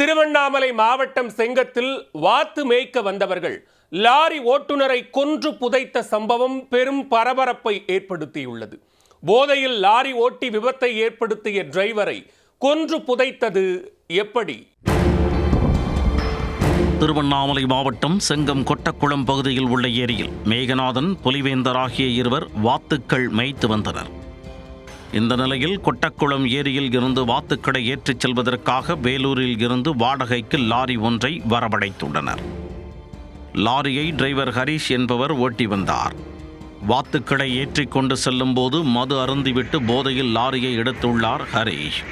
திருவண்ணாமலை மாவட்டம் செங்கத்தில் வாத்து மேய்க்க வந்தவர்கள் லாரி ஓட்டுநரை கொன்று புதைத்த சம்பவம் பெரும் பரபரப்பை ஏற்படுத்தியுள்ளது. போதையில் லாரி ஓட்டி விபத்தை ஏற்படுத்திய டிரைவரை கொன்று புதைத்தது எப்படி? திருவண்ணாமலை மாவட்டம் செங்கம் கொட்டக்குளம் பகுதியில் உள்ள ஏரியில் மேகநாதன், புலிவேந்தர் ஆகிய இருவர் வாத்துக்கள் மேய்த்து வந்தனர். இந்த நிலையில் கொட்டக்குளம் ஏரியில் இருந்து வாத்துக்களை ஏற்றிச் செல்வதற்காக வேலூரில் இருந்து வாடகைக்கு லாரி ஒன்றை வரவழைத்துள்ளனர். லாரியை டிரைவர் ஹரிஷ் என்பவர் ஓட்டி வந்தார். வாத்துக்களை ஏற்றிக் கொண்டு செல்லும் போது மது அருந்திவிட்டு போதையில் லாரியை எடுத்துள்ளார் ஹரிஷ்.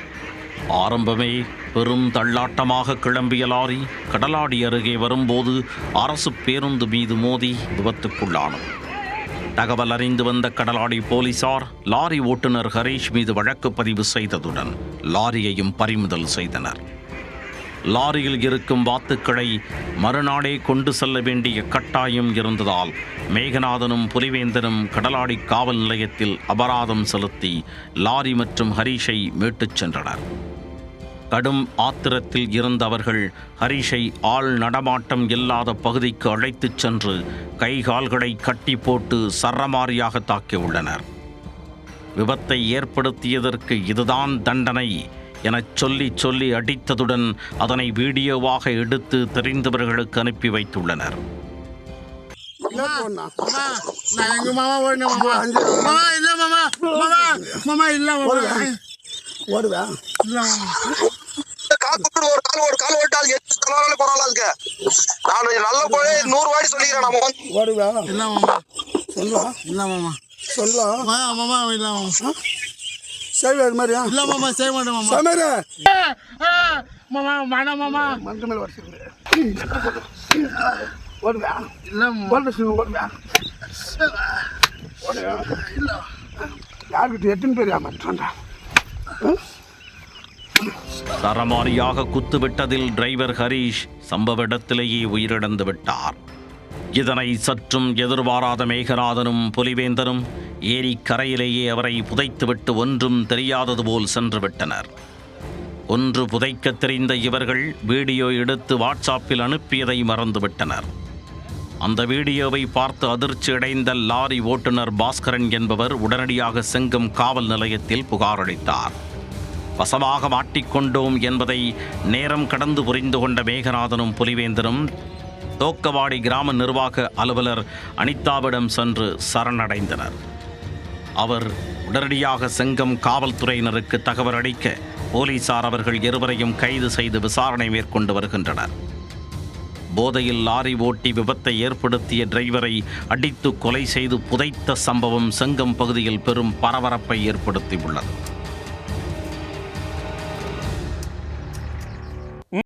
ஆரம்பமே பெரும் தள்ளாட்டமாக கிளம்பிய லாரி கடலாடி அருகே வரும்போது அரசு பேருந்து மீது மோதி விபத்துக்குள்ளானது. தகவல் அறிந்து வந்த கடலாடி போலீசார் லாரி ஓட்டுநர் ஹரிஷ் மீது வழக்கு பதிவு செய்ததுடன் லாரியையும் பறிமுதல் செய்தனர். லாரியில் இருக்கும் வாத்துக்களை மறுநாளே கொண்டு செல்ல வேண்டிய கட்டாயம் இருந்ததால் மேகநாதனும் புலிவேந்தனும் கடலாடி காவல் நிலையத்தில் அபராதம் செலுத்தி லாரி மற்றும் ஹரிஷை மீட்டுச் சென்றனர். கடும் ஆத்திரத்தில் இருந்த அவர்கள் ஹரிஷை ஆள் நடமாட்டம் இல்லாத பகுதிக்கு அழைத்துச் சென்று கைகால்களை கட்டி போட்டு சரமாரியாக தாக்கியுள்ளனர். விபத்தை ஏற்படுத்தியதற்கு இதுதான் தண்டனை எனச் சொல்லி அடித்ததுடன் அதனை வீடியோவாக எடுத்து தெரிந்தவர்களுக்கு அனுப்பி வைத்துள்ளனர். ஒரு கால் ஓட்டாது 8 பரவாயில்ல இருக்கு. நான் நல்ல போய் 100 வாடி சொல்லிக்கிறேன். நம்ம ஓடுவா இல்ல மாமா சொல்லலாம் இல்ல மாமா சொல்லலாம் மாமா இல்ல மாமா சேவை அது மாதிரியா இல்ல மாமா செய்ய மாட்டேன் மாமா சமரே மாமா மானா மாமா மந்த மேல வச்சிருக்கேன். ஓடுவா இல்ல ஓடுவா ஓடுவா இல்ல யாருக்கு எத்தனை பேர் ஏமாற்றான்டா. சரமாரியாக குத்துவிட்டதில் டிரைவர் ஹரிஷ் சம்பவ இடத்திலேயே உயிரிழந்து விட்டார். இதனை சற்றும் எதிர்பாராத மேகநாதனும் புலிவேந்தனும் ஏரி கரையிலேயே அவரை புதைத்துவிட்டு ஒன்றும் தெரியாதது போல் சென்று விட்டனர். ஒன்று புதைக்க தெரிந்த இவர்கள் வீடியோ எடுத்து வாட்ஸ்அப்பில் அனுப்பியதை மறந்துவிட்டனர். அந்த வீடியோவை பார்த்து அதிர்ச்சியடைந்த லாரி ஓட்டுநர் பாஸ்கரன் என்பவர் உடனடியாக செங்கம் காவல் நிலையத்தில் புகார் அளித்தார். வசமாக மாட்டிக்கொண்டோம் என்பதை நேரம் கடந்து புரிந்து கொண்ட மேகநாதனும் புலிவேந்தனும் தோக்கவாடி கிராம நிர்வாக அலுவலர் அனிதாவிடம் சென்று சரணடைந்தனர். அவர் உடனடியாக செங்கம் காவல்துறையினருக்கு தகவல் அளிக்க போலீசார் அவர்கள் இருவரையும் கைது செய்து விசாரணை மேற்கொண்டு வருகின்றனர். போதையில் லாரி ஓட்டி விபத்தை ஏற்படுத்திய டிரைவரை அடித்து கொலை செய்து புதைத்த சம்பவம் செங்கம் பகுதியில் பெரும் பரபரப்பை ஏற்படுத்தியுள்ளது.